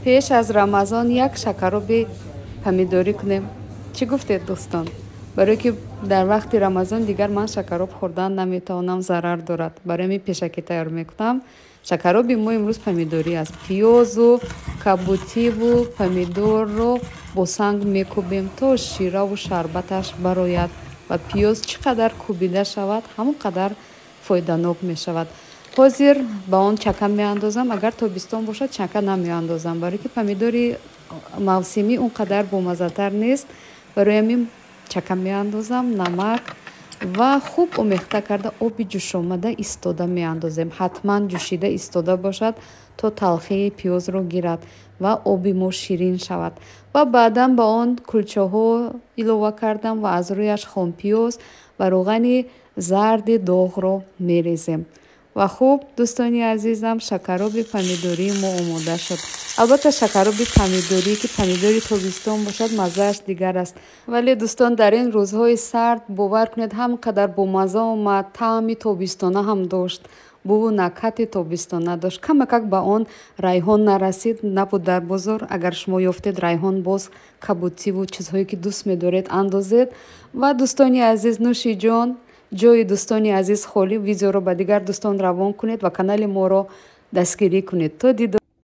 پیش از رمضان یک شکروبی پمیدوری کنیم. چی گفتید دوستان؟ برای که در وقت رمضان دیگر من شکروب خوردن نمیتوانم، ضرر دارد. برای می پیشکی تیار میکنم. شکروبی ما امروز پمیدوری است. پیاز و کبوتی و پمیدور رو با سنگ میکوبیم تا شیره و شربتش براید و پیاز چقدر کوبیده شود همون قدر فایده‌ناک می شود. حاضر با آن چکه می اندازم. اگر تابستان باشد چکه نمی اندازم، برای که پمیدوری موسمی اونقدر بامزه‌تر نیست. برای همین چکه می اندازم، نمک و خوب آمیخته کرده آب جوش آمده ایستاده می اندازیم. حتما جوشیده ایستاده باشد تا تلخی پیاز رو گیرد و آبی ما شیرین شود. و بعدا با آن کلچه ها ایلوه کردم و از رویش خام پیاز و روغن زرد داغ رو می ریزیم. و خوب دوستانی عزیزم، شکروبی پمیدوری ما آماده شد. البته شکروبی پمیدوری که پمیدوری تابستان باشد مزهش دیگر است، ولی دوستان در این روزهای سرد باور کنید هم قدر با مزه آمد، طعم تابستانه هم داشت، بو نکهت تابستانه داشت. کمک به آن ریحان نرسید، نبود در بازار. اگر شما یافتید ریحان، باز کبوتی و چیزهایی که دوست می‌دارید اندازید. و دوستانی عزیز، نوش جان. جای دوستانی عزیز خالی. ویدیو رو به دیگر دوستان روان کنید و کانال ما رو دستگیری کنید. تا دیدار.